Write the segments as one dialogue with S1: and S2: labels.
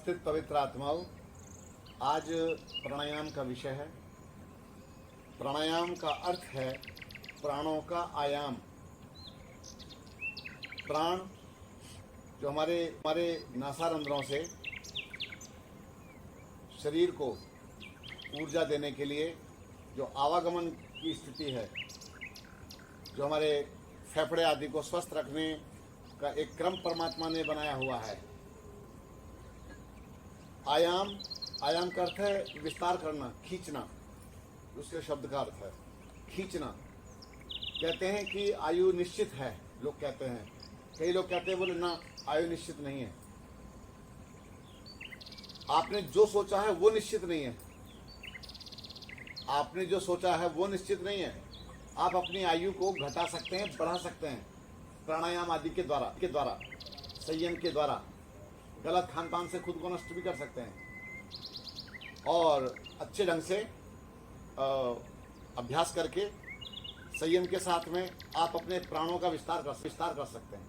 S1: उपस्थित पवित्र आत्माओं, आज प्राणायाम का विषय है। प्राणायाम का अर्थ है प्राणों का आयाम। प्राण जो हमारे नासारंध्रों से शरीर को ऊर्जा देने के लिए जो आवागमन की स्थिति है, जो हमारे फेफड़े आदि को स्वस्थ रखने का एक क्रम परमात्मा ने बनाया हुआ है। आयाम का अर्थ है विस्तार करना, खींचना। उसके शब्द का अर्थ है खींचना। कहते हैं कि आयु निश्चित है, लोग कहते हैं। कई लोग कहते हैं, बोले ना, आयु निश्चित नहीं है। आपने जो सोचा है वो निश्चित नहीं है। आपने जो सोचा है वो निश्चित नहीं है। आप अपनी आयु को घटा सकते हैं, बढ़ा सकते हैं प्राणायाम आदि के द्वारा, संयम के द्वारा। गलत खान पान से खुद को नष्ट भी कर सकते हैं और अच्छे ढंग से अभ्यास करके संयम के साथ में आप अपने प्राणों का विस्तार कर सकते हैं।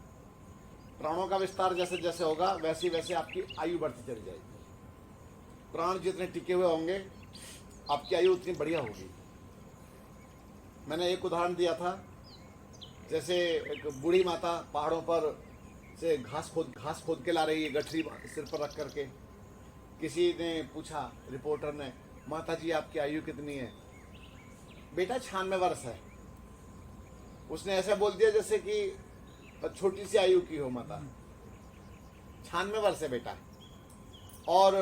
S1: प्राणों का विस्तार जैसे जैसे होगा वैसे वैसे आपकी आयु बढ़ती चली जाएगी। प्राण जितने टिके हुए होंगे आपकी आयु उतनी बढ़िया होगी। मैंने एक उदाहरण दिया था, जैसे एक बूढ़ी माता पहाड़ों पर से घास खोद के ला रही है, गठरी सिर पर रख करके। किसी ने पूछा, रिपोर्टर ने, माता जी आपकी आयु कितनी है? बेटा 96 वर्ष है। उसने ऐसा बोल दिया जैसे कि छोटी सी आयु की हो माता। 96 वर्ष है बेटा। और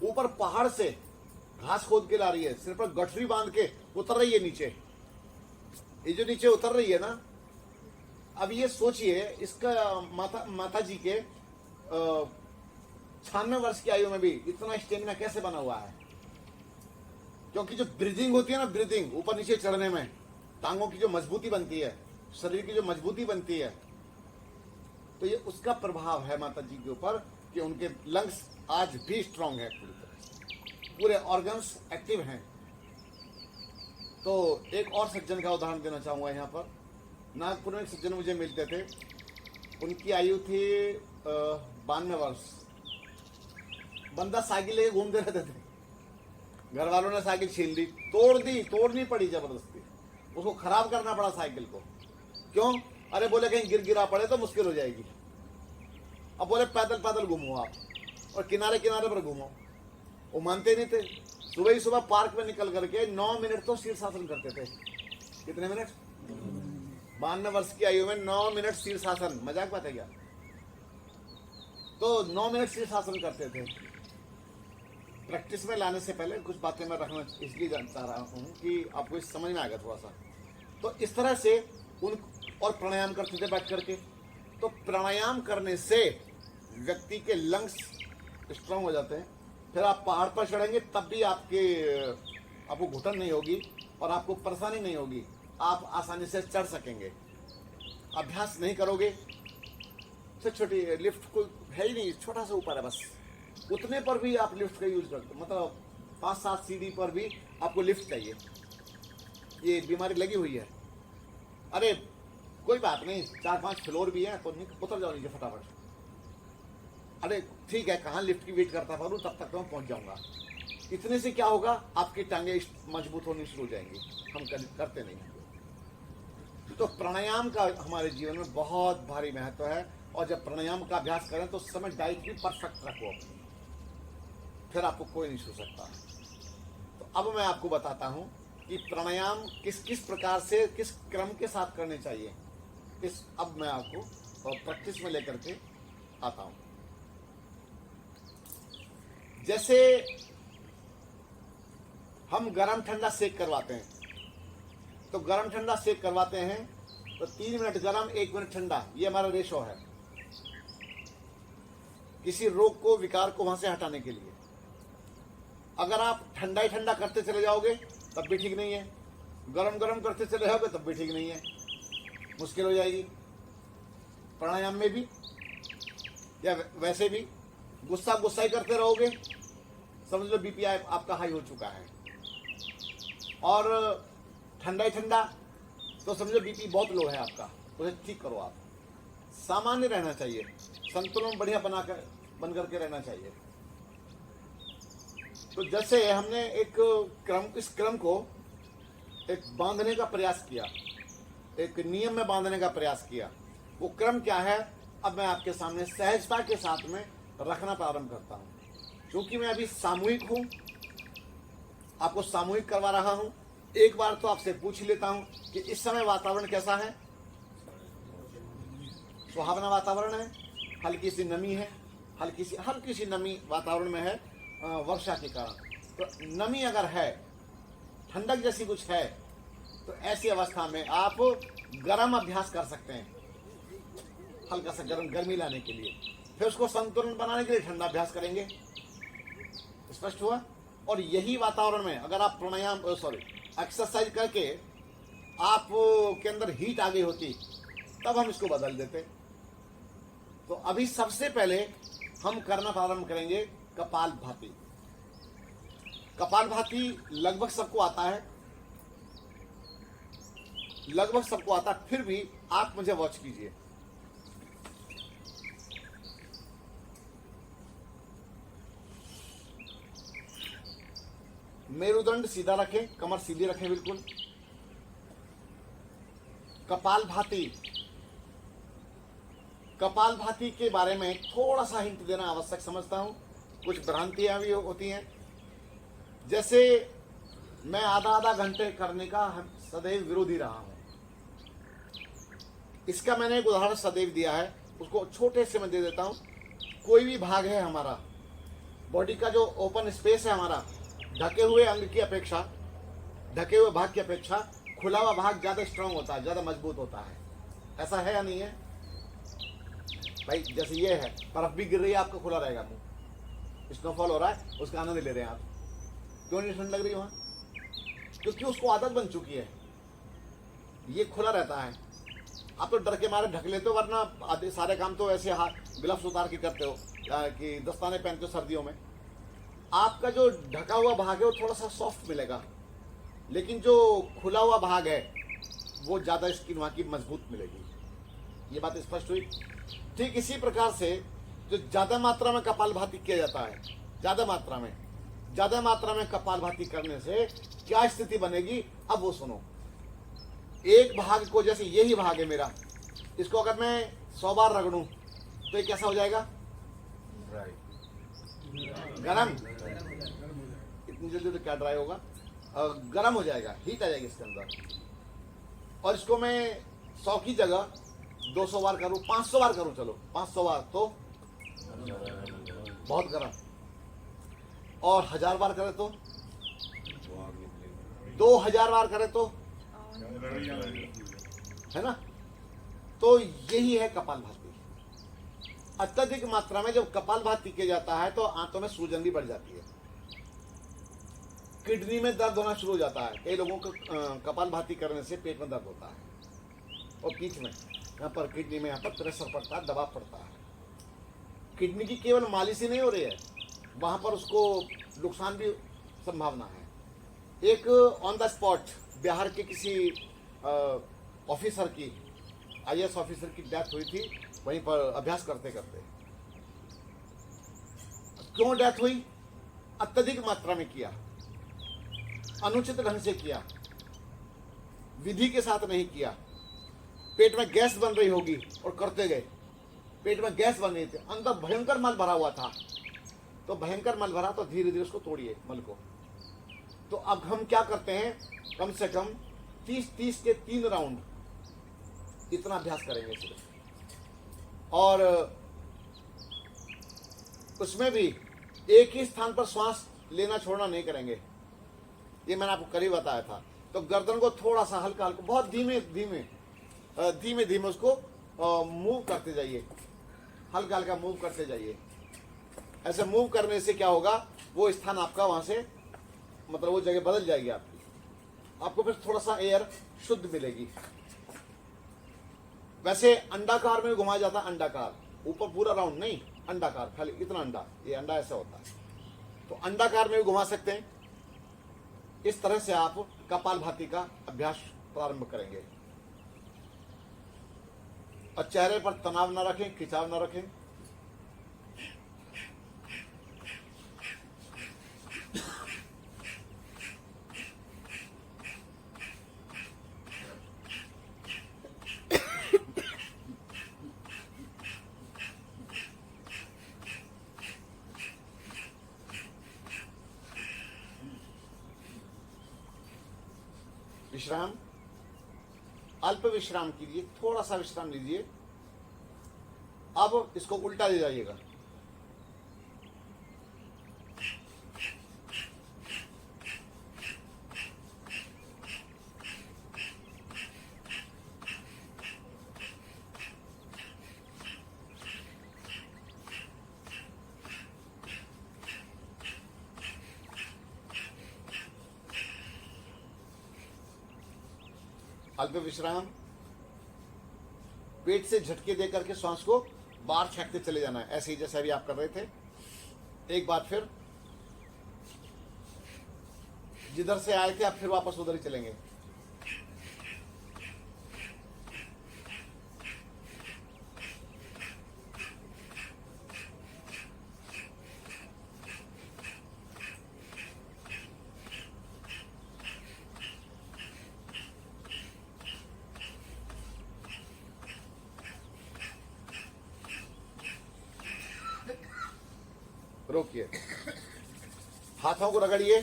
S1: ऊपर पहाड़ से घास खोद के ला रही है, सिर पर गठरी बांध के उतर रही है नीचे। ये जो नीचे उतर रही है ना, अब ये सोचिए इसका माता जी के 96 वर्ष की आयु में भी इतना स्टेमिना कैसे बना हुआ है। क्योंकि जो ब्रीदिंग होती है ना, ब्रीदिंग ऊपर नीचे चढ़ने में, टांगों की जो मजबूती बनती है, शरीर की जो मजबूती बनती है, तो ये उसका प्रभाव है माता जी के ऊपर कि उनके लंग्स आज भी स्ट्रांग है, पूरी तरह से पूरे ऑर्गन्स एक्टिव हैं। तो एक और सज्जन का उदाहरण देना चाहूंगा यहाँ पर। नागपुर में एक सज्जन मुझे मिलते थे। उनकी आयु थी 92 वर्ष। बंदा साइकिल लेके घूमते रहते थे। घर वालों ने साइकिल छीन ली, तोड़नी पड़ी जबरदस्ती। उसको खराब करना पड़ा साइकिल को। क्यों? अरे बोले कहीं गिरा पड़े तो मुश्किल हो जाएगी। अब बोले पैदल घूमो आप और किनारे पर घूमो। वो मानते नहीं थे। सुबह ही सुबह पार्क में निकल करके 9 मिनट तो शीर्षासन करते थे। कितने मिनट? 92 वर्ष की आयु में 9 मिनट शीर्षासन। मजाक बात है क्या? तो 9 मिनट शीर्षासन करते थे। प्रैक्टिस में लाने से पहले कुछ बातें मैं रखना इसलिए चाह रहा हूँ कि आपको इस समझ में आ गया थोड़ा सा। तो इस तरह से और प्राणायाम करते थे बैठ करके। तो प्राणायाम करने से व्यक्ति के लंग्स स्ट्रांग हो जाते हैं। फिर आप पहाड़ पर चढ़ेंगे तब भी आपको घुटन नहीं होगी और आपको परेशानी नहीं होगी। आप आसानी से चढ़ सकेंगे। अभ्यास नहीं करोगे तो छोटी लिफ्ट कोई है ही नहीं, छोटा सा ऊपर है बस, उतने पर भी आप लिफ्ट का यूज करते, मतलब 5-7 सीढ़ी पर भी आपको लिफ्ट चाहिए। ये बीमारी लगी हुई है। अरे कोई बात नहीं, 4-5 फ्लोर भी है तो उतर जाओ नीचे फटाफट। अरे ठीक है, कहाँ लिफ्ट की वेट करता था तब तक तो मैं पहुंच जाऊंगा। इतने से क्या होगा, आपकी टांगे मजबूत होनी शुरू हो जाएंगी। हम करते नहीं हैं। तो प्राणायाम का हमारे जीवन में बहुत भारी महत्व है। और जब प्राणायाम का अभ्यास करें तो उस समय डाइट भी परफेक्ट रखो अपनी, फिर आपको कोई नहीं छू सकता। तो अब मैं आपको बताता हूं कि प्राणायाम किस प्रकार से, किस क्रम के साथ करने चाहिए। अब मैं आपको प्रैक्टिस में लेकर के आता हूं। जैसे हम गरम ठंडा सेक करवाते हैं, तो गरम ठंडा सेक करवाते हैं तो 3 मिनट गरम, 1 मिनट ठंडा, ये हमारा रेशो है किसी रोग को, विकार को वहां से हटाने के लिए। अगर आप ठंडा ही ठंडा करते चले जाओगे तब भी ठीक नहीं है, गरम करते चले जाओगे तब भी ठीक नहीं है, मुश्किल हो जाएगी। प्राणायाम में भी या वैसे भी गुस्सा ही करते रहोगे, समझ लो बीपी आपका हाई हो चुका है। और ठंडा ही ठंडा तो समझो बीपी बहुत लो है आपका, उसे ठीक करो। आप सामान्य रहना चाहिए, संतुलन बढ़िया बनाकर बन करके रहना चाहिए। तो जैसे हमने एक इस क्रम को एक बांधने का प्रयास किया, एक नियम में बांधने का प्रयास किया, वो क्रम क्या है अब मैं आपके सामने सहजता के साथ में रखना प्रारंभ करता हूं। क्योंकि मैं अभी सामूहिक हूं, आपको सामूहिक करवा रहा हूं। एक बार तो आपसे पूछ लेता हूं कि इस समय वातावरण कैसा है? सुहावना वातावरण है, हल्की सी नमी है, हल्की सी नमी वातावरण में है वर्षा के कारण। तो नमी अगर है, ठंडक जैसी कुछ है, तो ऐसी अवस्था में आप गर्म अभ्यास कर सकते हैं, हल्का सा गर्मी लाने के लिए। फिर उसको संतुलन बनाने के लिए ठंडा अभ्यास करेंगे। स्पष्ट हुआ? और यही वातावरण में अगर आप एक्सरसाइज करके आप के अंदर हीट आ गई होती, तब हम इसको बदल देते। तो अभी सबसे पहले हम करना प्रारंभ करेंगे कपालभाति। कपालभाति लगभग सबको आता है, फिर भी आप मुझे वॉच कीजिए। मेरुदंड सीधा रखें, कमर सीधी रखें बिल्कुल। कपालभाति के बारे में थोड़ा सा हिंट देना आवश्यक समझता हूं। कुछ भ्रांतियां भी होती हैं। जैसे मैं आधा घंटे करने का सदैव विरोधी रहा हूं। इसका मैंने एक उदाहरण सदैव दिया है, उसको छोटे से मैं दे देता हूं। कोई भी भाग है हमारा बॉडी का, जो ओपन स्पेस है हमारा, ढके हुए अंग की अपेक्षा, ढके हुए भाग की अपेक्षा खुला हुआ भाग ज्यादा स्ट्रांग होता है, ज्यादा मजबूत होता है। ऐसा है या नहीं है भाई? जैसे ये है, बर्फ भी गिर रही है, आपका खुला रहेगा मुंह। स्नोफॉल हो रहा है, उसका आनंद ले रहे हैं आप। क्यों नहीं ठंड लग रही वहां? क्योंकि उसको आदत बन चुकी है, ये खुला रहता है। आप तो डर के मारे ढक लेते हो, वरना आधे सारे काम तो ऐसे हाथ ग्लव्स उतार के करते हो कि दस्ताने पहनते हो सर्दियों में। आपका जो ढका हुआ भाग है वो थोड़ा सा सॉफ्ट मिलेगा, लेकिन जो खुला हुआ भाग है वो ज्यादा स्किन वहां की मजबूत मिलेगी। ये बात स्पष्ट हुई? ठीक इसी प्रकार से जो ज्यादा मात्रा में कपालभाति किया जाता है, ज्यादा मात्रा में कपालभाति करने से क्या स्थिति बनेगी, अब वो सुनो। एक भाग को, जैसे यही भाग है मेरा, इसको अगर मैं 100 बार रगड़ूं तो ये कैसा हो जाएगा? गरम। इतनी जल्दी तो क्या ड्राई होगा, गरम हो जाएगा, हीट आ जाएगी इसके अंदर। और इसको मैं 100 की जगह 200 बार करूं, 500 बार करूं, चलो 500 बार तो बहुत गरम। और 1000 बार करें तो, 2000 बार करें तो, है ना? तो यही है कपालभाति। अत्यधिक मात्रा में जब कपालभाति किया जाता है तो आंतों में सूजन भी बढ़ जाती है, किडनी में दर्द होना शुरू हो जाता है। कई लोगों को कपालभाति करने से पेट में दर्द होता है, और पीठ में, यहाँ पर किडनी में, यहाँ पर प्रेशर पड़ता है, दबाव पड़ता है। किडनी की केवल मालिश ही नहीं हो रही है, वहां पर उसको नुकसान भी संभावना है। एक ऑन द स्पॉट बिहार के किसी ऑफिसर की, IAS ऑफिसर की डेथ हुई थी वहीं पर अभ्यास करते करते। क्यों डेथ हुई? अत्यधिक मात्रा में किया, अनुचित ढंग से किया, विधि के साथ नहीं किया। पेट में गैस बन रही होगी और करते गए, पेट में गैस बन रही थी, अंदर भयंकर मल भरा हुआ था। तो भयंकर मल भरा तो धीरे धीरे उसको तोड़िए मल को। तो अब हम क्या करते हैं, कम से कम 30 के 3 राउंड इतना अभ्यास करेंगे सिर्फ। और उसमें भी एक ही स्थान पर श्वास लेना छोड़ना नहीं करेंगे, ये मैंने आपको कल ही बताया था। तो गर्दन को थोड़ा सा हल्का हल्का, बहुत धीमे धीमे उसको मूव करते जाइए, हल्का हल्का मूव करते जाइए। ऐसे मूव करने से क्या होगा, वो स्थान आपका वहां से, मतलब वो जगह बदल जाएगी आपको फिर थोड़ा सा एयर शुद्ध मिलेगी। वैसे अंडाकार में घुमाया जाता है, अंडाकार, ऊपर पूरा राउंड नहीं, अंडाकार, खाली इतना अंडा, ये अंडा ऐसा होता है। तो अंडाकार में भी घुमा सकते हैं। इस तरह से आप कपालभाति का अभ्यास प्रारंभ करेंगे। और चेहरे पर तनाव न रखें, खिंचाव न रखें। विश्राम, अल्प विश्राम कीजिए, थोड़ा सा विश्राम लीजिए। अब इसको उल्टा ले जाइएगा। अल्प विश्राम, पेट से झटके दे करके श्वास को बाहर फेंकते चले जाना है, ऐसे ही जैसे अभी आप कर रहे थे। एक बार फिर जिधर से आए थे आप फिर वापस उधर ही चलेंगे। रोकिए, हाथों को रगड़िए,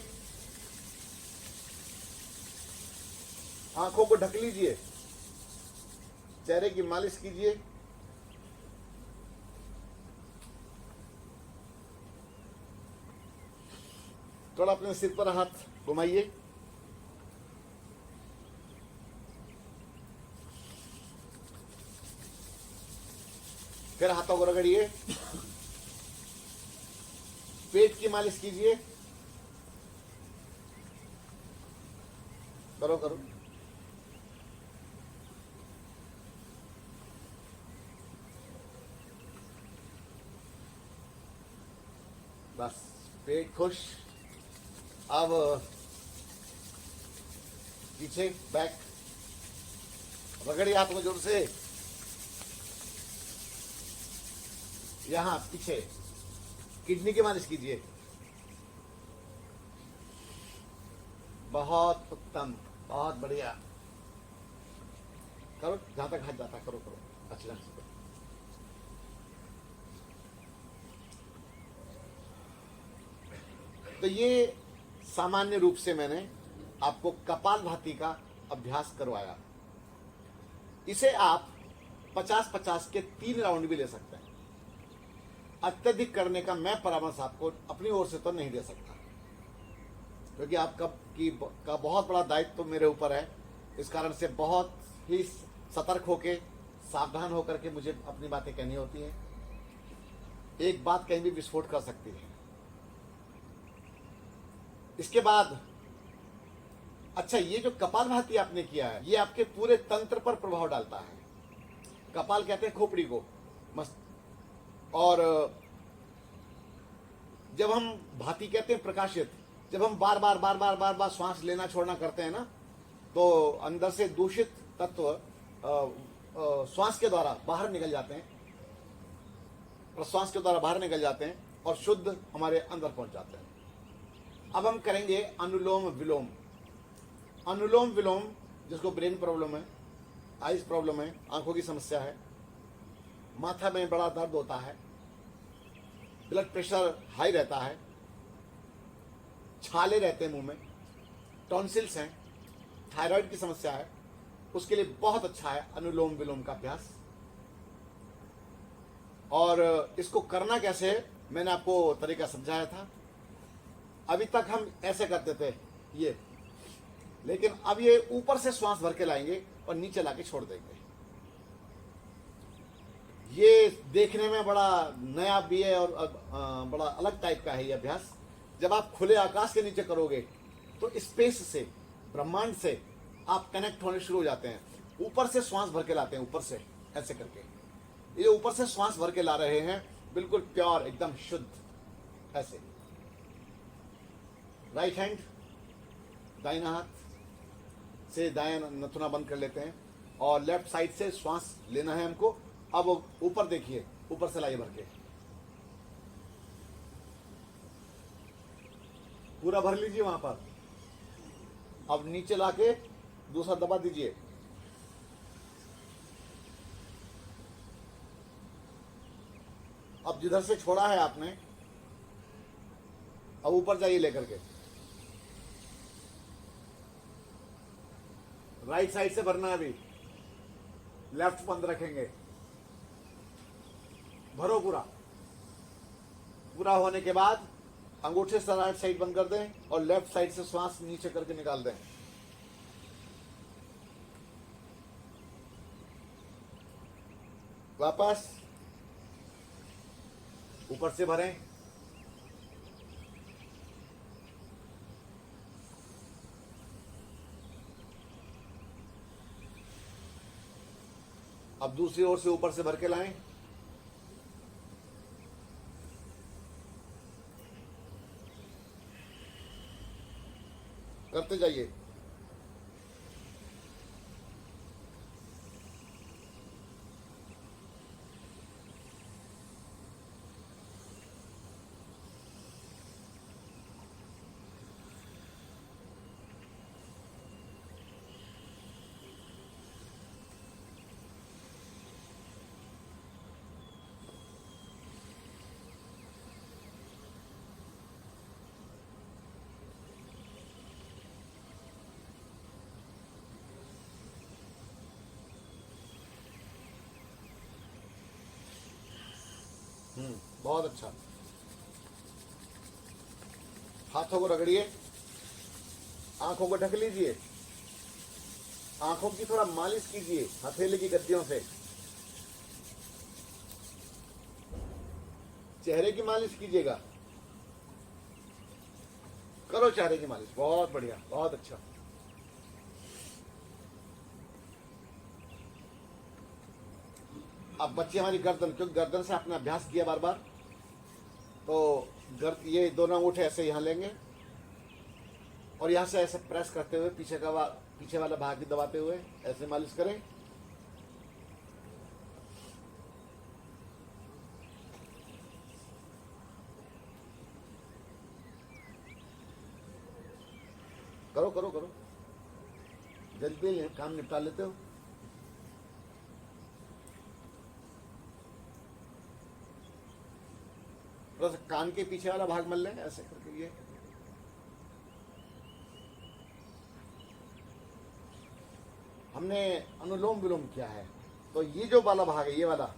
S1: आंखों को ढक लीजिए, चेहरे की मालिश कीजिए। थोड़ा अपने सिर पर हाथ घुमाइए। फिर हाथों को रगड़िए, पेट की मालिश कीजिए। करो करो। बस, पेट खुश। अब पीछे बैक रगड़िए हाथ को जोर से, यहां पीछे किडनी की मालिश कीजिए। बहुत उत्तम, बहुत बढ़िया। करो, जहां तक हाथ जाता करो करो, अच्छी तरह से। तो ये सामान्य रूप से मैंने आपको कपालभाति का अभ्यास करवाया। इसे आप 50-50 के 3 राउंड भी ले सकते हैं। अत्यधिक करने का मैं परामर्श आपको अपनी ओर से तो नहीं दे सकता, क्योंकि आपका बहुत बड़ा दायित्व तो मेरे ऊपर है। इस कारण से बहुत ही सतर्क होके, सावधान होकर के मुझे अपनी बातें कहनी होती हैं। एक बात कहीं भी विस्फोट कर सकती है। इसके बाद अच्छा, ये जो कपालभाति आपने किया है, ये आपके पूरे तंत्र पर प्रभाव डालता है। कपाल कहते हैं खोपड़ी को, मस्त। और जब हम भाति कहते हैं प्रकाशित, जब हम बार बार श्वास लेना छोड़ना करते हैं ना, तो अंदर से दूषित तत्व श्वास के द्वारा बाहर निकल जाते हैं, प्रश्वास के द्वारा बाहर निकल जाते हैं और शुद्ध हमारे अंदर पहुंच जाते हैं। अब हम करेंगे अनुलोम विलोम। अनुलोम विलोम, जिसको ब्रेन प्रॉब्लम है, आइज प्रॉब्लम है, आंखों की समस्या है, माथा में बड़ा दर्द होता है, ब्लड प्रेशर हाई रहता है, छाले रहते हैं मुंह में, टॉन्सिल्स हैं, थायराइड की समस्या है, उसके लिए बहुत अच्छा है अनुलोम विलोम का अभ्यास। और इसको करना कैसे है, मैंने आपको तरीका समझाया था। अभी तक हम ऐसे करते थे ये, लेकिन अब ये ऊपर से श्वास भर के लाएंगे और नीचे लाके छोड़ देंगे। ये देखने में बड़ा नया भी है और बड़ा अलग टाइप का है ये अभ्यास। जब आप खुले आकाश के नीचे करोगे तो स्पेस से, ब्रह्मांड से आप कनेक्ट होने शुरू हो जाते हैं। ऊपर से श्वास भर के लाते हैं, ऊपर से ऐसे करके। ये ऊपर से श्वास भर के ला रहे हैं, बिल्कुल प्योर, एकदम शुद्ध, ऐसे। राइट हैंड, दाहिना हाथ से दायां नथुना बंद कर लेते हैं और लेफ्ट साइड से श्वास लेना है हमको। अब ऊपर देखिए, ऊपर से लाइए भर के, पूरा भर लीजिए वहां पर। अब नीचे लाके दूसरा दबा दीजिए। अब जिधर से छोड़ा है आपने, अब ऊपर जाइए लेकर के। राइट साइड से भरना है अभी, लेफ्ट बंद रखेंगे, भरो पूरा। पूरा होने के बाद अंगूठे से राइट साइड बंद कर दें और लेफ्ट साइड से श्वास नीचे करके निकाल दें। वापस ऊपर से भरें, अब दूसरी ओर से ऊपर से भर के लाएं, करते जाइए। बहुत अच्छा। हाथों को रगड़िए, आंखों को ढक लीजिए, आंखों की थोड़ा मालिश कीजिए हथेली की गद्दियों से, चेहरे की मालिश कीजिएगा, करो चेहरे की मालिश। बहुत बढ़िया, बहुत अच्छा। अब बच्चे हमारी गर्दन, क्योंकि गर्दन से आपने अभ्यास किया बार बार, तो ये दोनों अंगूठे ऐसे यहां लेंगे और यहां से ऐसे प्रेस करते हुए पीछे वाला भाग भी दबाते हुए ऐसे मालिश करें। करो करो करो, जल्दी काम निपटा लेते हो। बस कान के पीछे वाला भाग मल लें ऐसे करके। ये हमने अनुलोम विलोम किया है, तो ये जो वाला भाग है, ये वाला,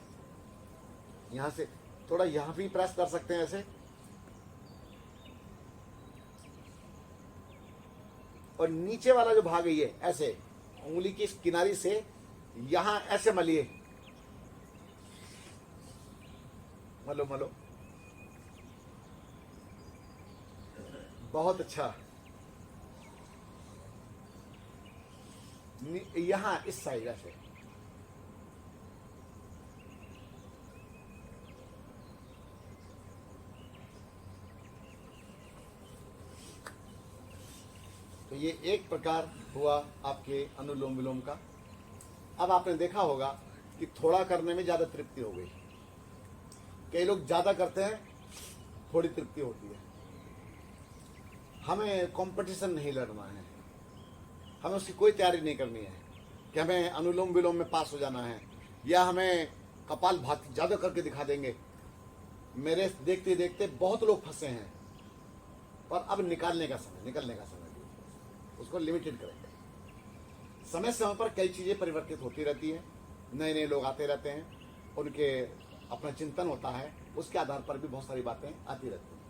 S1: यहां से थोड़ा यहां भी प्रेस कर सकते हैं ऐसे, और नीचे वाला जो भाग है ये ऐसे उंगली की किनारी से यहां ऐसे मलिए, मलो मलो। बहुत अच्छा। यहां इस साइड ऐसे, तो ये एक प्रकार हुआ आपके अनुलोम विलोम का। अब आपने देखा होगा कि थोड़ा करने में ज्यादा तृप्ति हो गई। कई लोग ज्यादा करते हैं, थोड़ी तृप्ति होती है। हमें कंपटीशन नहीं लड़ना है, हमें उसकी कोई तैयारी नहीं करनी है कि हमें अनुलोम विलोम में पास हो जाना है, या हमें कपाल भाती ज्यादा करके दिखा देंगे। मेरे देखते देखते बहुत लोग फंसे हैं, पर अब निकलने का समय, उसको लिमिटेड करेंगे। समय समय पर कई चीजें परिवर्तित होती रहती हैं, नए नए लोग आते रहते हैं, उनके अपना चिंतन होता है, उसके आधार पर भी बहुत सारी बातें आती रहती हैं।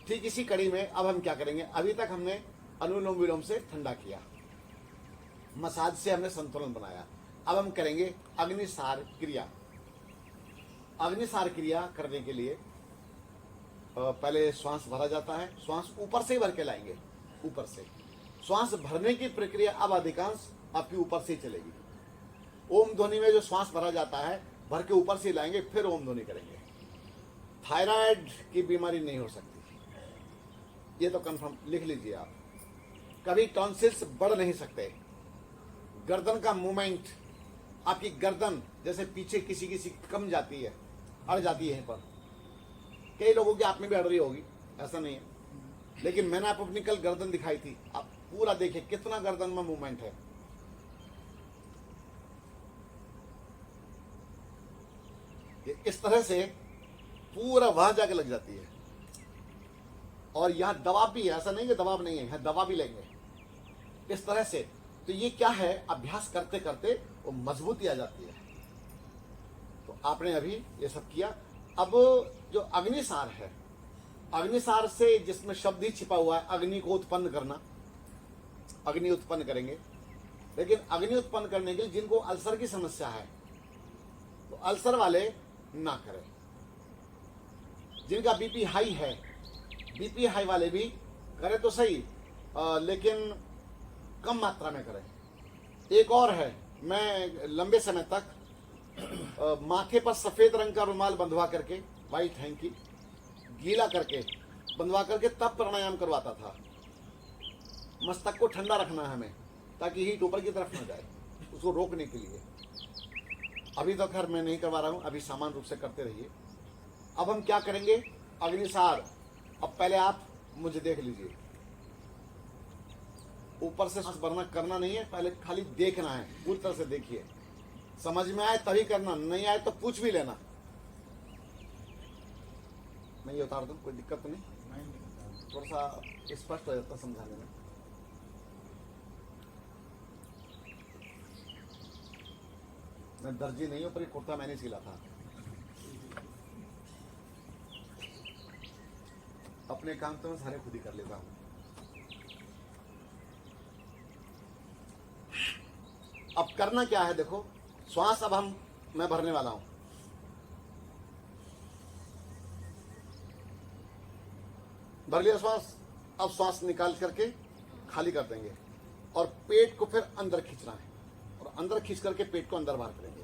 S1: ठीक इसी कड़ी में अब हम क्या करेंगे, अभी तक हमने अनुलोम विलोम से ठंडा किया, मसाज से हमने संतुलन बनाया। अब हम करेंगे अग्निसार क्रिया। अग्निसार क्रिया करने के लिए पहले श्वास भरा जाता है, श्वास ऊपर से ही भर के लाएंगे, ऊपर से। श्वास भरने की प्रक्रिया अब अधिकांश आपकी ऊपर से ही चलेगी। ओम ध्वनि में जो श्वास भरा जाता है, भर के ऊपर से लाएंगे, फिर ओम ध्वनि करेंगे। थायराइड की बीमारी नहीं हो सकती, ये तो कंफर्म लिख लीजिए आप। कभी टॉन्सिल्स बढ़ नहीं सकते। गर्दन का मूवमेंट, आपकी गर्दन जैसे पीछे किसी किसी कम जाती है, अड़ जाती है यहीं पर, कई लोगों की आप में भी अड़ रही होगी, ऐसा नहीं है। लेकिन मैंने आपको अपनी कल गर्दन दिखाई थी, आप पूरा देखिए कितना गर्दन में मूवमेंट है। ये इस तरह से पूरा वहां जाके लग जाती है। और यहां दबाव भी है, ऐसा नहीं कि दबाव नहीं है, यहां दबाव भी लेंगे। इस तरह से तो ये क्या है, अभ्यास करते करते वो मजबूती आ जाती है। तो आपने अभी ये सब किया। अब जो अग्निसार है, अग्निसार से जिसमें शब्द ही छिपा हुआ है, अग्नि को उत्पन्न करना, अग्नि उत्पन्न करेंगे। लेकिन अग्नि उत्पन्न करने के लिए जिनको अल्सर की समस्या है तो अल्सर वाले ना करें। जिनका बीपी हाई है, बीपी हाई वाले भी करें तो सही, लेकिन कम मात्रा में करें। एक और है, मैं लंबे समय तक माथे पर सफेद रंग का रुमाल बंधवा करके, वाइट हैंकी गीला करके बंधवा करके तब प्राणायाम करवाता था। मस्तक को ठंडा रखना है हमें, ताकि हीट ऊपर की तरफ ना जाए, उसको रोकने के लिए। अभी तो खैर मैं नहीं करवा रहा हूं, अभी सामान्य रूप से करते रहिए। अब हम क्या करेंगे, अग्निसार। अब पहले आप मुझे देख लीजिए, ऊपर से सांस भरना करना नहीं है, पहले खाली देखना है, पूरी तरह से देखिए। समझ में आए तभी करना, नहीं आए तो पूछ भी लेना। मैं ये उतार दूं, कोई दिक्कत तो नहीं? थोड़ा सा स्पष्ट हो जाता समझाने में। मैं दर्जी नहीं हूं, पर ये कुर्ता मैंने सिला था। अपने काम तो मैं सारे खुद ही कर लेता हूं। अब करना क्या है, देखो श्वास अब मैं भरने वाला हूं। भर लिया श्वास। अब श्वास निकाल करके खाली कर देंगे और पेट को फिर अंदर खींचना है, और अंदर खींच करके पेट को अंदर बाहर करेंगे।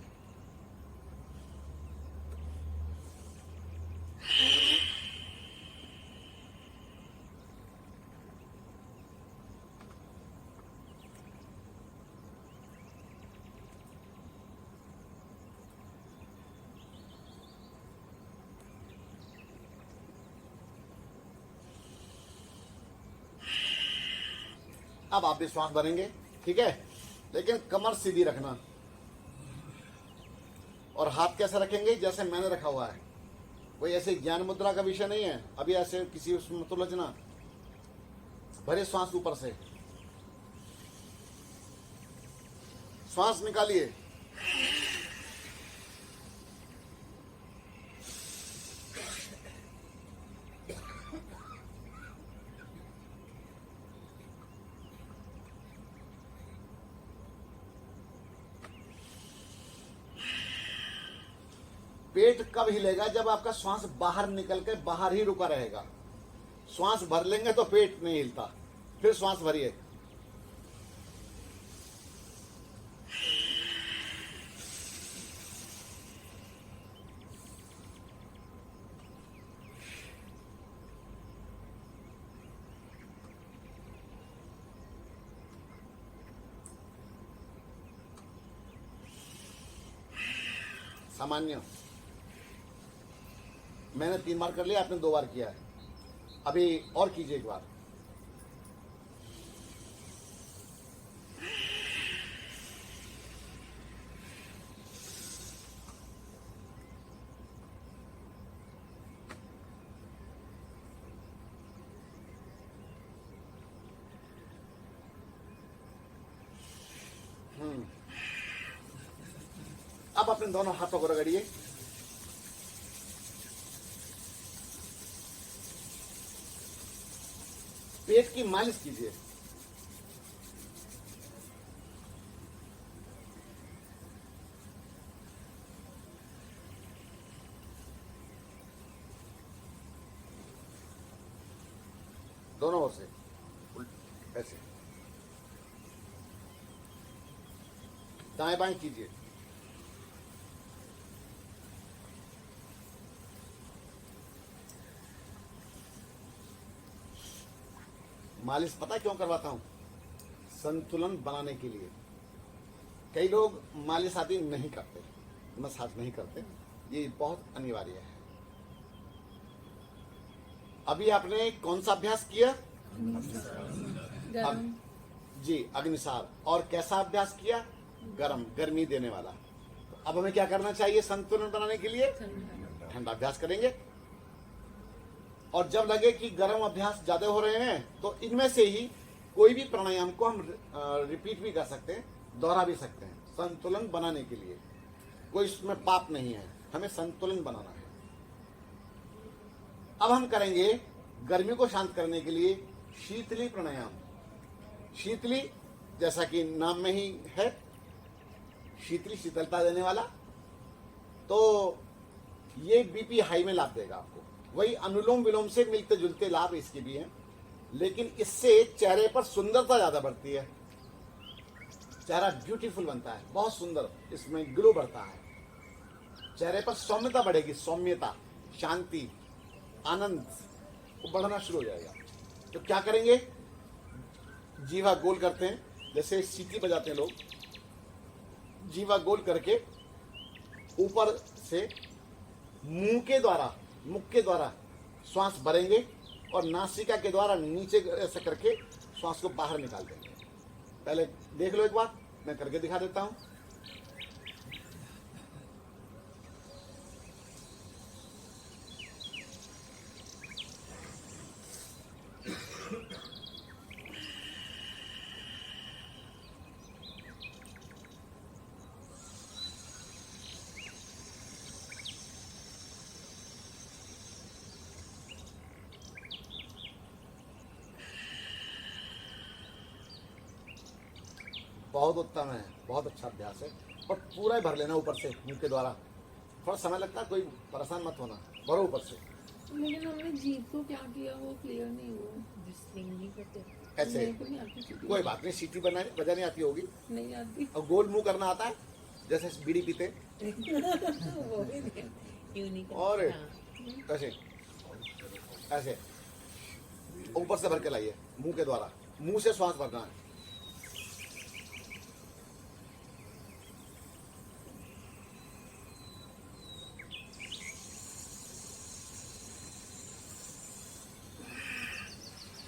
S1: अब आप भी श्वास भरेंगे, ठीक है, लेकिन कमर सीधी रखना। और हाथ कैसे रखेंगे, जैसे मैंने रखा हुआ है। कोई ऐसे ज्ञान मुद्रा का विषय नहीं है, अभी ऐसे किसी उसमें मत उलझना। भरे श्वास ऊपर से, श्वास निकालिए। पेट कब हिलेगा, जब आपका श्वास बाहर निकल के बाहर ही रुका रहेगा। श्वास भर लेंगे तो पेट नहीं हिलता। फिर श्वास भरिए। सामान्य मैंने 3 बार कर लिया, आपने 2 बार किया है। अभी और कीजिए एक बार। अब अपने दोनों हाथों को रगड़िए। पेट की मालिश कीजिए। दोनों ओर से ऐसे दाएं बाएं कीजिए। मालिश पता क्यों करवाता हूं? संतुलन बनाने के लिए। कई लोग मालिश आदि नहीं करते, मसाज नहीं करते, ये बहुत अनिवार्य है। अभी आपने कौन सा अभ्यास किया? जी, अग्निसार। और कैसा अभ्यास किया? गरम, गर्मी देने वाला। तो अब हमें क्या करना चाहिए संतुलन बनाने के लिए? ठंडा अभ्यास करेंगे। और जब लगे कि गर्म अभ्यास ज्यादा हो रहे हैं तो इनमें से ही कोई भी प्राणायाम को हम रिपीट भी कर सकते हैं, दोहरा भी सकते हैं, संतुलन बनाने के लिए। कोई इसमें पाप नहीं है, हमें संतुलन बनाना है। अब हम करेंगे गर्मी को शांत करने के लिए शीतली प्राणायाम। शीतली जैसा कि नाम में ही है, शीतली शीतलता देने वाला, तो ये बीपी हाई में लाभ देगा आपको। वही अनुलोम विलोम से मिलते जुलते लाभ इसके भी हैं, लेकिन इससे चेहरे पर सुंदरता ज्यादा बढ़ती है, चेहरा ब्यूटीफुल बनता है, बहुत सुंदर, इसमें ग्लो बढ़ता है, चेहरे पर सौम्यता बढ़ेगी, सौम्यता, शांति, आनंद वो बढ़ना शुरू हो जाएगा। तो क्या करेंगे, जीवा गोल करते हैं, जैसे सीटी बजाते हैं लोग, जीवा गोल करके ऊपर से मुंह के द्वारा श्वास भरेंगे और नासिका के द्वारा नीचे ऐसे करके श्वास को बाहर निकाल देंगे। पहले देख लो एक बार, मैं करके दिखा देता हूं। बहुत उत्तम है, बहुत अच्छा अभ्यास है। और पूरा ही भर लेना ऊपर से मुंह के द्वारा, थोड़ा समय लगता है, कोई परेशान मत होना, भरो ऊपर से।
S2: लेकिन हमने जीभ को क्या किया वो क्लियर नहीं हुआ।
S1: ऐसे कोई बात नहीं, सीटी बजानी आती होगी,
S2: नहीं आती।
S1: और गोल मुंह करना आता है, जैसे बीड़ी पीते
S2: वो भी नहीं।
S1: और ऐसे ऐसे ऊपर से भर के लाइए मुंह के द्वारा, मुंह से श्वास भरना है।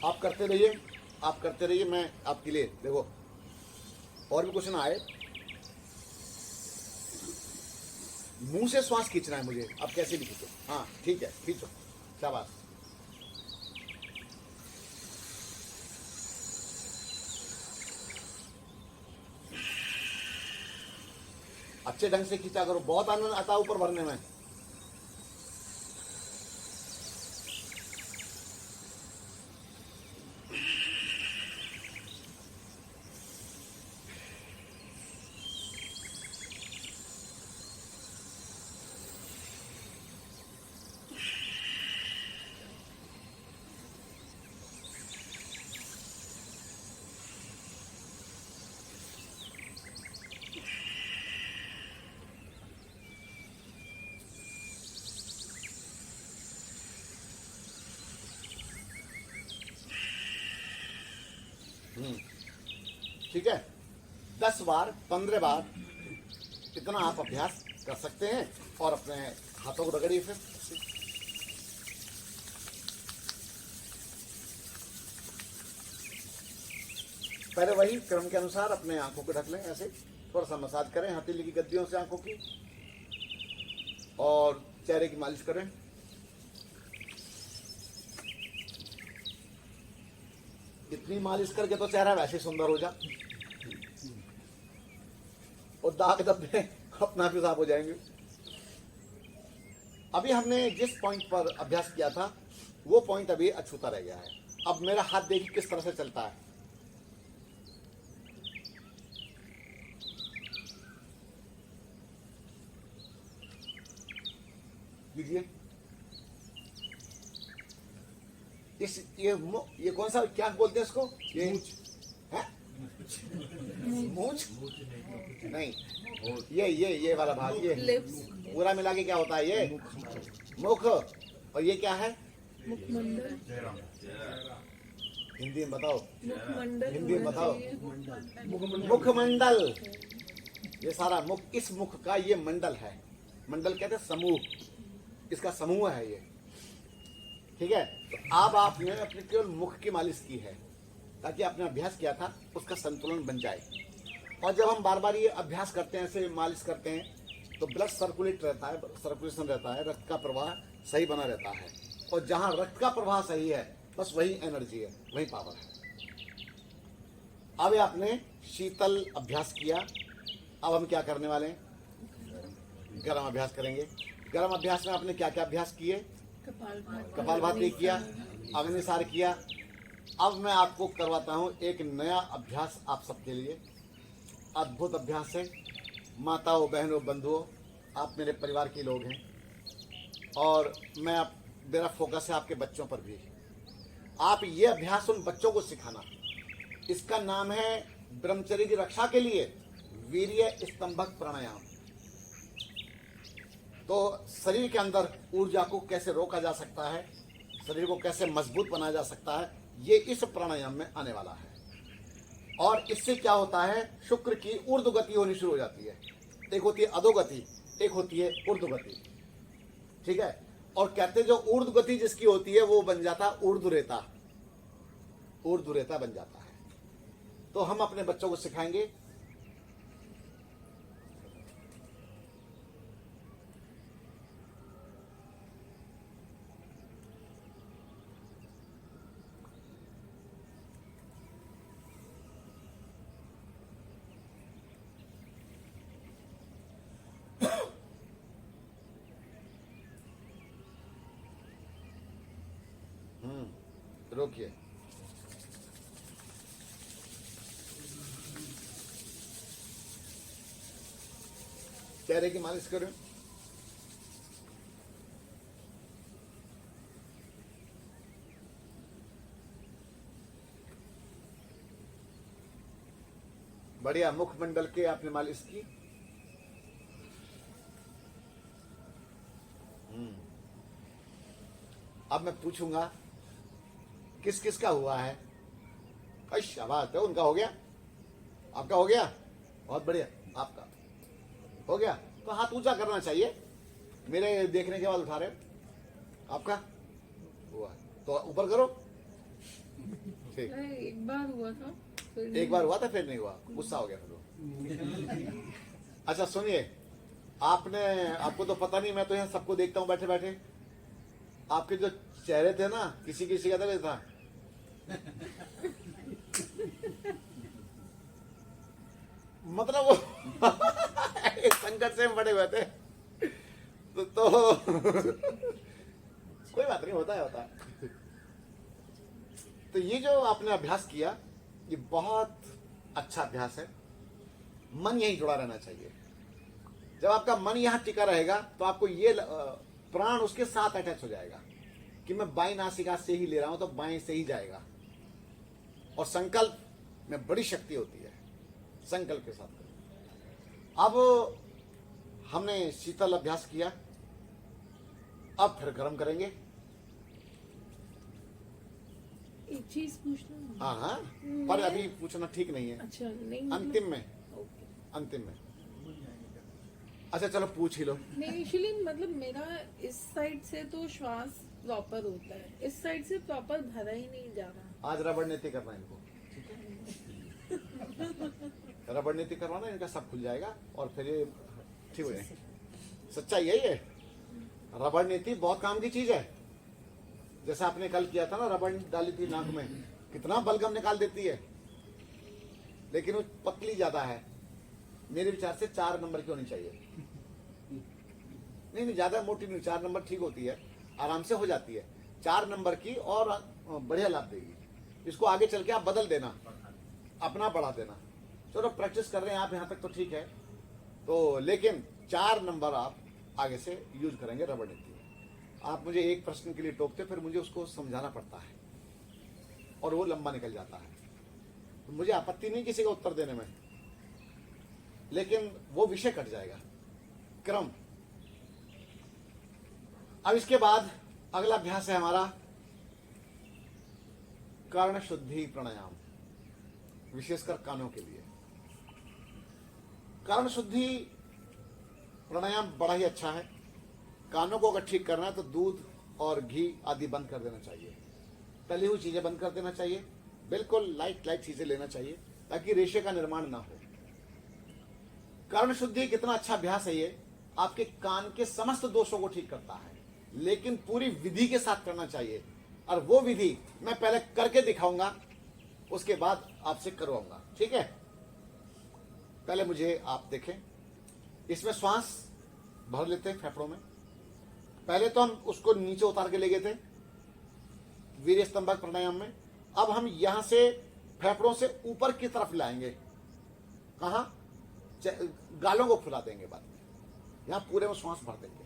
S1: आप करते रहिए, मैं आपके लिए, देखो और भी कुछ ना आए, मुंह से श्वास खींचना है मुझे, आप कैसे भी खींचो। हाँ ठीक है, खींचो, शाबाश। अच्छे ढंग से खींचा करो, बहुत आनंद आता है ऊपर भरने में। ठीक है, 10 बार 15 बार इतना आप अभ्यास कर सकते हैं, और अपने हाथों को रगड़िए फिर। पहले वही क्रम के अनुसार अपने आंखों को ढक लें, ऐसे थोड़ा सा मसाज करें हथेली की गद्दियों से आंखों की, और चेहरे की मालिश करें। इतनी मालिश करके तो चेहरा वैसे सुंदर हो जा, और दाग धब्बे अपना भी साफ हो जाएंगे। अभी हमने जिस पॉइंट पर अभ्यास किया था वो पॉइंट अभी अछूता रह गया है। अब मेरा हाथ देखिए किस तरह से चलता है। कीजिए। ये कौन सा, क्या बोलते हैं इसको, ये है मूंछ नहीं, ये वाला भाग, ये पूरा मिला के क्या होता है, ये मुख, और ये क्या है,
S2: मुखमंडल।
S1: हिंदी में बताओ, हिंदी में बताओ।
S2: मुखमंडल।
S1: मुखमंडल, ये सारा मुख, इस मुख का ये मंडल है। मंडल कहते हैं समूह, इसका समूह है ये। ठीक है, तो अब आपने अपने केवल मुख की मालिश की है ताकि आपने अभ्यास किया था उसका संतुलन बन जाए। और जब हम बार बार ये अभ्यास करते हैं, ऐसे मालिश करते हैं, तो ब्लड सर्कुलेट रहता है, सर्कुलेशन रहता है, रक्त का प्रवाह सही बना रहता है। और जहाँ रक्त का प्रवाह सही है, बस वही एनर्जी है, वही पावर है। अब आपने शीतल अभ्यास किया, अब हम क्या करने वाले हैं? गर्म अभ्यास करेंगे। गर्म अभ्यास में आपने क्या क्या अभ्यास किए? कपालभाति किया, अग्निसार किया। अब मैं आपको करवाता हूं एक नया अभ्यास आप सबके लिए। अद्भुत अभ्यास है। माताओं, बहनों, बंधुओं, आप मेरे परिवार के लोग हैं और मेरा फोकस है आपके बच्चों पर भी। आप ये अभ्यास उन बच्चों को सिखाना। इसका नाम है ब्रह्मचर्य की रक्षा के लिए वीर्य स्तंभक प्राणायाम। तो शरीर के अंदर ऊर्जा को कैसे रोका जा सकता है, शरीर को कैसे मजबूत बनाया जा सकता है, ये इस प्राणायाम में आने वाला है। और इससे क्या होता है? शुक्र की ऊर्ध्व गति होनी शुरू हो जाती है। एक होती है अधोगति, एक होती है ऊर्ध्व गति। ठीक है। और कहते हैं जो ऊर्ध्व गति जिसकी होती है वो बन जाता ऊर्ध्वरेता, ऊर्ध्वरेता बन जाता है। तो हम अपने बच्चों को सिखाएंगे। रोकिए। चेहरे की मालिश करें। बढ़िया। मुखमंडल के आपने मालिश की। अब मैं पूछूंगा किस किस का हुआ है? शाबाश है, उनका हो गया, आपका हो गया, बहुत बढ़िया। आपका हो गया तो हाथ ऊंचा करना चाहिए, मेरे देखने के बाद उठा रहे। आपका हुआ तो ऊपर करो। ठीक।
S2: एक बार हुआ था,
S1: एक बार हुआ था फिर नहीं हुआ, गुस्सा हो गया फिर। अच्छा सुनिए, आपको तो पता नहीं, मैं तो यहाँ सबको देखता हूँ बैठे बैठे। आपके जो चेहरे थे ना, किसी किसी का था मतलब वो एक संकट से बड़े हुए थे तो कोई बात नहीं, होता है। तो ये जो आपने अभ्यास किया, ये बहुत अच्छा अभ्यास है। मन यहीं जुड़ा रहना चाहिए। जब आपका मन यहां टिका रहेगा तो आपको ये प्राण उसके साथ अटैच हो जाएगा कि मैं बाईं नासिका से ही ले रहा हूं तो बाएं से ही जाएगा। और संकल्प में बड़ी शक्ति होती है, संकल्प के साथ करो। अब हमने शीतल अभ्यास किया, अब फिर गर्म करेंगे।
S2: एक चीज पूछना।
S1: हाँ, पर अभी पूछना ठीक नहीं है।
S2: अच्छा नहीं,
S1: अंतिम में, अंतिम में। अच्छा चलो पूछ ही लो।
S2: नहीं, एक्चुअली मतलब मेरा इस साइड से तो श्वास प्रॉपर होता है, इस साइड से प्रॉपर भरा ही नहीं जा रहा।
S1: आज रबड़ नीति करना इनको, ठीक है? रबड़ नीति करवाना, इनका सब खुल जाएगा और फिर ये ठीक हो जाएगा। सच्चाई यही है। रबड़ नीति बहुत काम की चीज है। जैसा आपने कल किया था ना, रबड़ डाली थी नाक में, कितना बलगम निकाल देती है, लेकिन वो पतली ज्यादा है। मेरे विचार से 4 नंबर की होनी चाहिए। नहीं ज्यादा मोटी नहीं, 4 नंबर ठीक होती है, आराम से हो जाती है। 4 नंबर की और बढ़िया लाभ देगी। इसको आगे चल के आप बदल देना, अपना बढ़ा देना। चलो प्रैक्टिस कर रहे हैं आप, यहाँ तक तो ठीक है। तो लेकिन 4 नंबर आप आगे से यूज करेंगे रबड़ नीति। आप मुझे एक प्रश्न के लिए टोकते, फिर मुझे उसको समझाना पड़ता है और वो लंबा निकल जाता है। तो मुझे आपत्ति नहीं किसी का उत्तर देने में, लेकिन वो विषय कट जाएगा, क्रम। अब इसके बाद अगला अभ्यास है हमारा कर्ण शुद्धि प्राणायाम, विशेषकर कानों के लिए। कर्ण शुद्धि प्राणायाम बड़ा ही अच्छा है। कानों को अगर ठीक करना है तो दूध और घी आदि बंद कर देना चाहिए, तली हुई चीजें बंद कर देना चाहिए, बिल्कुल लाइट चीजें लेना चाहिए ताकि रेशे का निर्माण ना हो। कर्ण शुद्धि कितना अच्छा अभ्यास है ये, आपके कान के समस्त दोषों को ठीक करता है, लेकिन पूरी विधि के साथ करना चाहिए। और वो विधि मैं पहले करके दिखाऊंगा, उसके बाद आपसे करवाऊंगा। ठीक है, पहले मुझे आप देखें, इसमें श्वास भर लेते हैं फेफड़ों में। पहले तो हम उसको नीचे उतार के ले गए थे वीर्य स्तंभक प्राणायाम में। अब हम यहां से फेफड़ों से ऊपर की तरफ लाएंगे। कहां? गालों को फुला देंगे बाद में, यहां पूरे में श्वास भर देंगे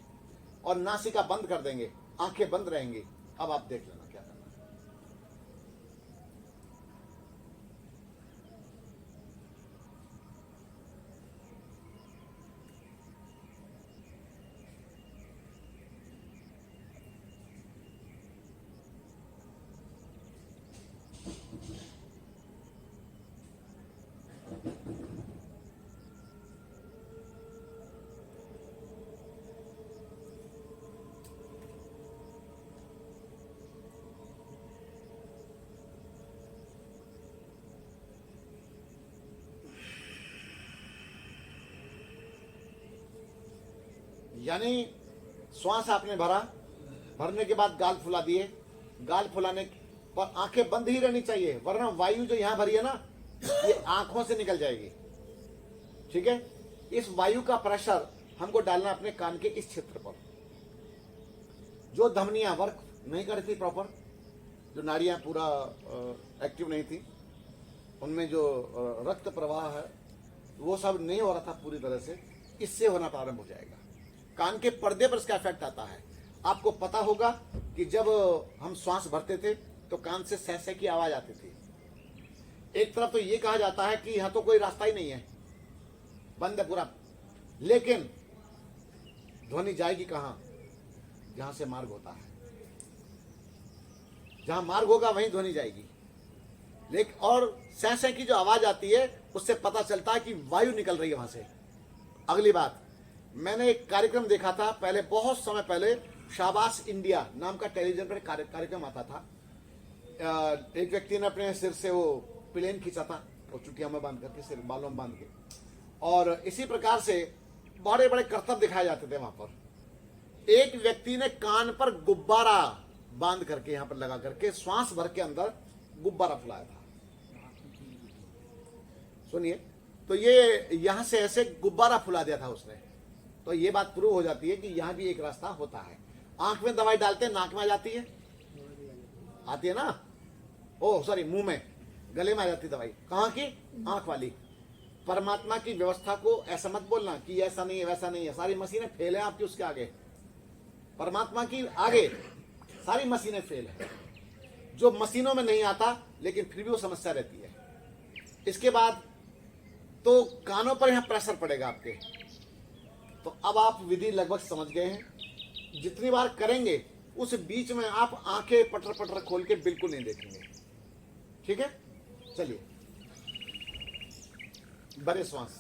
S1: और नासिका बंद कर देंगे, आंखें बंद रहेंगी। अब आप देख लेना क्या करना है। यानी श्वास आपने भरा, भरने के बाद गाल फुला दिए। गाल फुलाने पर आंखें बंद ही रहनी चाहिए, वरना वायु जो यहां भरी है ना, ये आंखों से निकल जाएगी। ठीक है, इस वायु का प्रेशर हमको डालना अपने कान के इस क्षेत्र पर। जो धमनियां वर्क नहीं कर रही थी प्रॉपर, जो नाड़ियां पूरा एक्टिव नहीं थी, उनमें जो रक्त प्रवाह है वो सब नहीं हो रहा था पूरी तरह से, इससे होना प्रारंभ हो जाएगा। कान के पर्दे पर इसका इफेक्ट आता है। आपको पता होगा कि जब हम श्वास भरते थे तो कान से सह सह की आवाज आती थी। एक तरफ तो ये कहा जाता है कि यहां तो कोई रास्ता ही नहीं है, बंद है पूरा, लेकिन ध्वनि जाएगी कहां? जहां से मार्ग होता है, जहां मार्ग होगा वहीं ध्वनि जाएगी। लेकिन और सह सह की जो आवाज आती है उससे पता चलता है कि वायु निकल रही है वहां से। अगली बात, मैंने एक कार्यक्रम देखा था पहले, बहुत समय पहले, शाबाश इंडिया नाम का टेलीविजन पर कार्यक्रम आता था। एक व्यक्ति ने अपने सिर से वो प्लेन खींचा था, वो चुटिया में बांध करके, सिर बालों में बांध के, और इसी प्रकार से बड़े बड़े करतब दिखाए जाते थे वहां पर। एक व्यक्ति ने कान पर गुब्बारा बांध करके, यहां पर लगा करके, श्वास भर के अंदर गुब्बारा फुलाया था। सुनिए, तो ये यहां से ऐसे गुब्बारा फुला दिया था उसने। तो ये बात प्रूव हो जाती है कि यहां भी एक रास्ता होता है। आंख में दवाई डालते हैं, नाक में आ जाती है, आती है ना, ओ सॉरी, मुंह में, गले में आ जाती दवाई। कहां की? आंख वाली। परमात्मा की व्यवस्था को ऐसा मत बोलना कि ऐसा नहीं है वैसा नहीं है, सारी मशीनें फेल है आपकी उसके आगे। परमात्मा की आगे सारी मशीनें फेल है। जो मशीनों में नहीं आता लेकिन फिर भी वो समस्या रहती है। इसके बाद तो कानों पर यहां प्रेशर पड़ेगा आपके। तो अब आप विधि लगभग समझ गए हैं। जितनी बार करेंगे उस बीच में आप आंखें पटर पटर खोल के बिल्कुल नहीं देखेंगे। ठीक है, चलिए, भरे श्वास,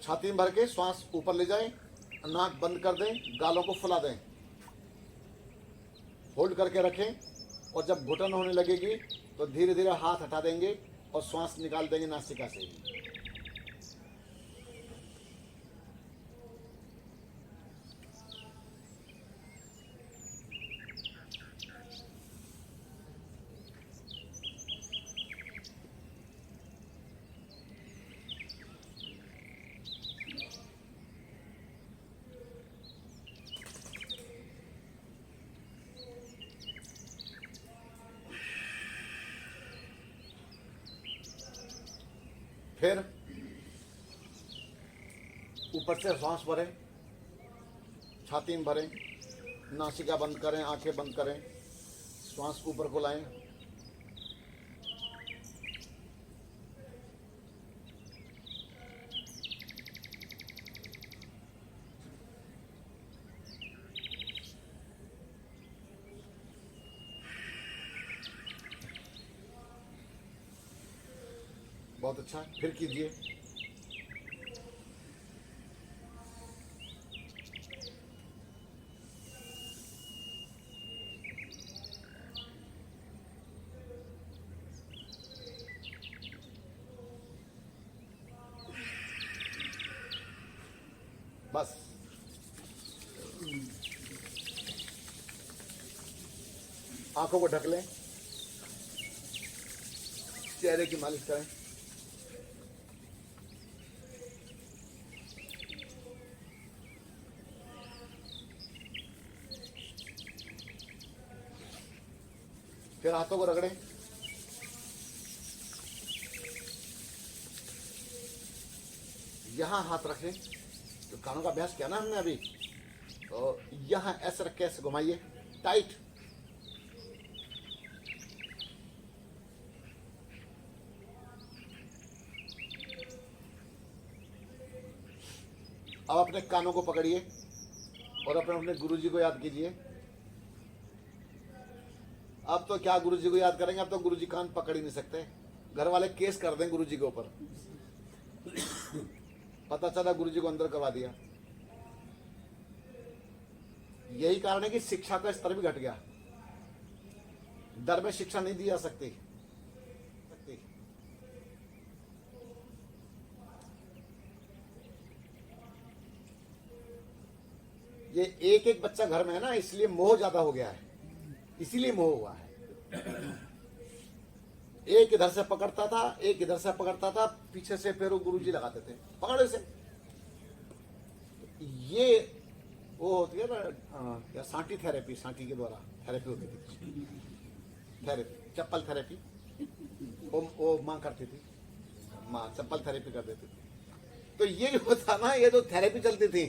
S1: छाती में भर के श्वास ऊपर ले जाएं, नाक बंद कर दें, गालों को फुला दें, होल्ड करके रखें, और जब घुटन होने लगेगी तो धीरे धीरे हाथ हटा देंगे और श्वास निकाल देंगे नासिका से ही। फिर ऊपर से सांस भरें, छाती में भरें, नासिका बंद करें, आंखें बंद करें, श्वास ऊपर को लाएं। बहुत अच्छा, फिर कीजिए। बस आंखों को ढक लें, चेहरे की मालिश करें। फिर हाथों को रगड़ें। यहां हाथ रखें, तो कानों का अभ्यास किया ना हमने अभी, तो यहां ऐसे रख के ऐसे घुमाइए टाइट। अब अपने कानों को पकड़िए और अपने अपने गुरुजी को याद कीजिए। अब तो क्या गुरुजी को याद करेंगे, अब तो गुरुजी कान पकड़ ही नहीं सकते। घर वाले केस कर दें गुरुजी के ऊपर। पता चला गुरुजी को अंदर करवा दिया। यही कारण है कि शिक्षा का स्तर भी घट गया। दर में शिक्षा नहीं दी जा सकती। ये एक एक बच्चा घर में है ना, इसलिए मोह ज्यादा हो गया है, इसीलिए मोह हुआ है। एक इधर से पकड़ता था, एक इधर से पकड़ता था, पीछे से फिर वो गुरुजी लगाते थे पकड़े से। ये वो होती है ना क्या, सांटी थेरेपी, सांटी के द्वारा थेरेपी होती थी, थेरेपी, चप्पल थेरेपी। वो माँ करती थी, माँ चप्पल थेरेपी कर देती थी। तो ये जो था ना, ये जो थेरेपी चलती थी,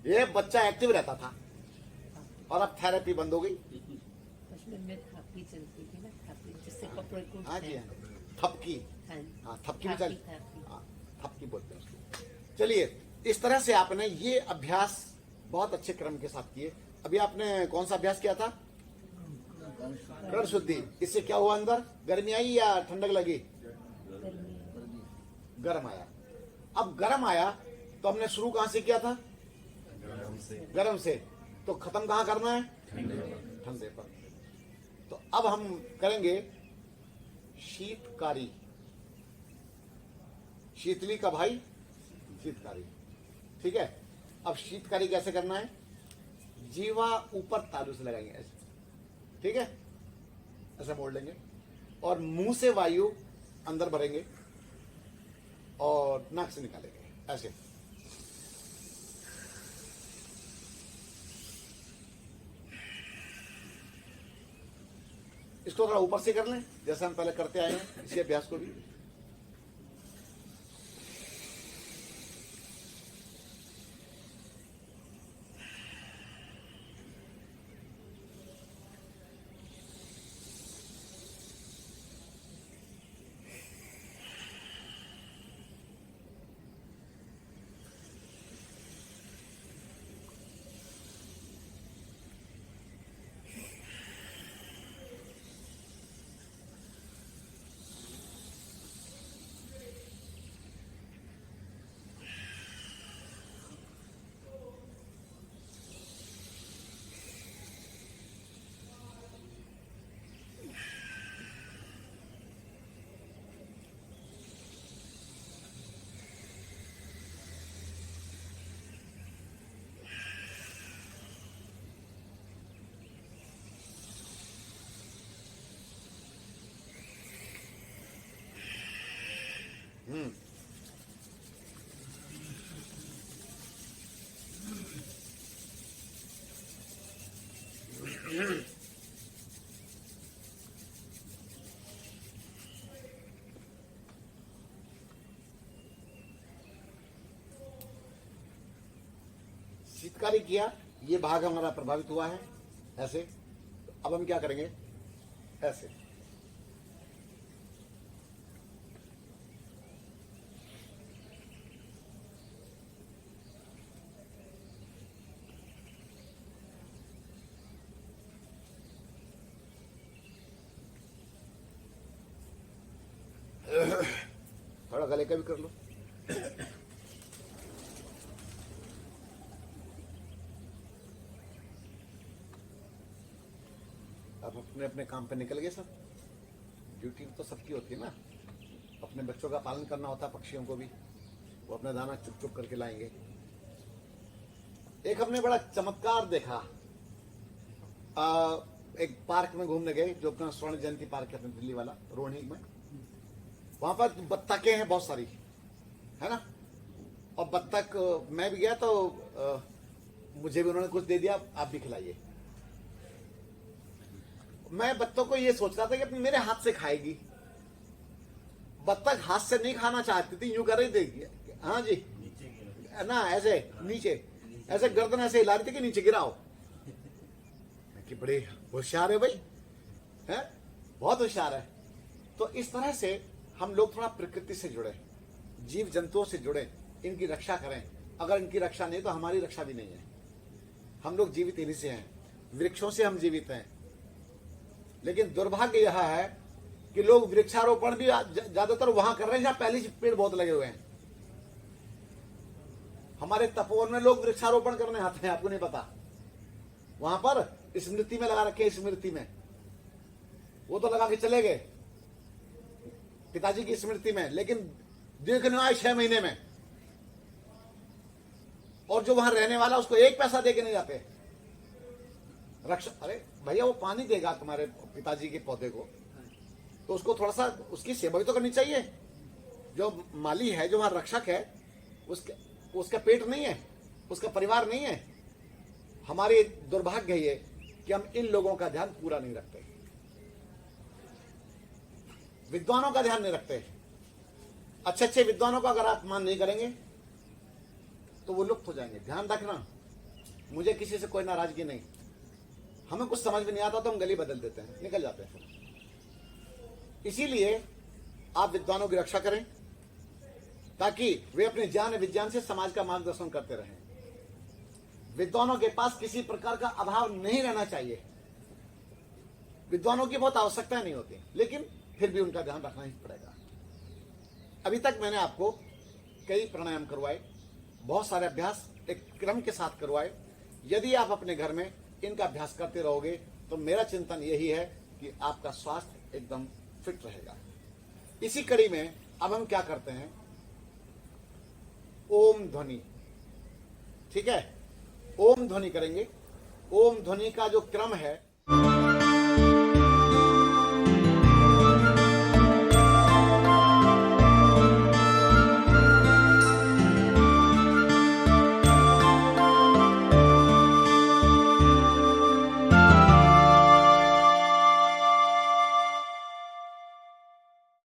S1: ये बच्चा एक्टिव रहता था। और अब थेरेपी बंद हो गई।
S3: में थापी चलती थी ना, थापी जिससे कपड़े को,
S1: हाँ जी, थपकी, हाँ थपकी भी चल, हाँ थपकी बोलते हैं उसको। चलिए, इस तरह से आपने ये अभ्यास बहुत अच्छे क्रम के साथ किए। अभी आपने कौन सा अभ्यास किया था? कर्ण शुद्धि। इससे क्या हुआ, अंदर गर्मी आई या ठंडक लगी? गर्म आया। अब गर्म आया तो हमने शुरू कहां से किया था? गर्म से। तो खत्म कहां करना है? ठंडे पर। तो अब हम करेंगे शीतकारी। शीतली का भाई शीतकारी, ठीक है। अब शीतकारी कैसे करना है? जीवा ऊपर तालू से लगाएंगे ऐसे, ठीक है, ऐसे मोड़ लेंगे और मुंह से वायु अंदर भरेंगे और नाक से निकालेंगे ऐसे। इसको थोड़ा ऊपर से कर लें, जैसे हम पहले करते आए हैं, इसी अभ्यास को भी। शीतकारी किया, ये भाग हमारा प्रभावित हुआ है ऐसे। अब हम क्या करेंगे? ऐसे। थोड़ा गले का भी कर लो। अब अपने अपने काम पे निकल गए सब। ड्यूटी तो सबकी होती है ना, अपने बच्चों का पालन करना होता है, पक्षियों को भी। वो अपना दाना चुप चुप करके लाएंगे। एक हमने बड़ा चमत्कार देखा। एक पार्क में घूमने गए, जो अपना स्वर्ण जयंती पार्क है अपने दिल्ली वाला, रोहिणी में। वहां पर बत्तखें हैं बहुत सारी, है ना। और बत्तख, मैं भी गया तो मुझे भी उन्होंने कुछ दे दिया, आप भी खिलाइए। मैं बत्तख को ये सोच रहा था कि अपने मेरे हाथ से खाएगी। बत्तख हाथ से नहीं खाना चाहती थी, यूं कर रही थी, हाँ जी ना, ऐसे नीचे, ऐसे गर्दन ऐसे हिला रही थी कि नीचे गिराओ। कि बड़े होशियार है भाई, है बहुत होशियार है। तो इस तरह से हम लोग थोड़ा प्रकृति से जुड़े, जीव जंतुओं से जुड़े, इनकी रक्षा करें। अगर इनकी रक्षा नहीं तो हमारी रक्षा भी नहीं है। हम लोग जीवित इन्हीं से हैं, वृक्षों से हम जीवित हैं। लेकिन दुर्भाग्य यह है कि लोग वृक्षारोपण भी ज्यादातर वहां कर रहे हैं जहां पहले से पेड़ बहुत लगे हुए हैं। हमारे तपोवन में लोग वृक्षारोपण करने आते हैं, आपको नहीं पता। वहां पर स्मृति में लगा रखे, स्मृति में वो तो लगा के चले गए पिताजी की स्मृति में, लेकिन देखने आए 6 महीने में, और जो वहां रहने वाला उसको 1 पैसा दे के नहीं जाते रक्षा। अरे भैया वो पानी देगा तुम्हारे पिताजी के पौधे को, तो उसको थोड़ा सा उसकी सेवा भी तो करनी चाहिए। जो माली है, जो वहां रक्षक है, उसका पेट नहीं है, उसका परिवार नहीं है। हमारे दुर्भाग्य है ये कि हम इन लोगों का ध्यान पूरा नहीं रखते, विद्वानों का ध्यान नहीं रखते। अच्छे अच्छे विद्वानों का अगर आप मान नहीं करेंगे तो वो लुप्त हो जाएंगे। ध्यान रखना, मुझे किसी से कोई नाराजगी नहीं, हमें कुछ समझ में नहीं आता तो हम गली बदल देते हैं, निकल जाते हैं। इसीलिए आप विद्वानों की रक्षा करें ताकि वे अपने ज्ञान विज्ञान से समाज का मार्गदर्शन करते रहें। विद्वानों के पास किसी प्रकार का अभाव नहीं रहना चाहिए। विद्वानों की बहुत आवश्यकता नहीं होती, लेकिन फिर भी उनका ध्यान रखना ही पड़ेगा। अभी तक मैंने आपको कई प्राणायाम करवाए, बहुत सारे अभ्यास एक क्रम के साथ करवाए। यदि आप अपने घर में इनका अभ्यास करते रहोगे तो मेरा चिंतन यही है कि आपका स्वास्थ्य एकदम फिट रहेगा। इसी कड़ी में अब हम क्या करते हैं, ओम ध्वनि, ठीक है, ओम ध्वनि करेंगे। ओम ध्वनि का जो क्रम है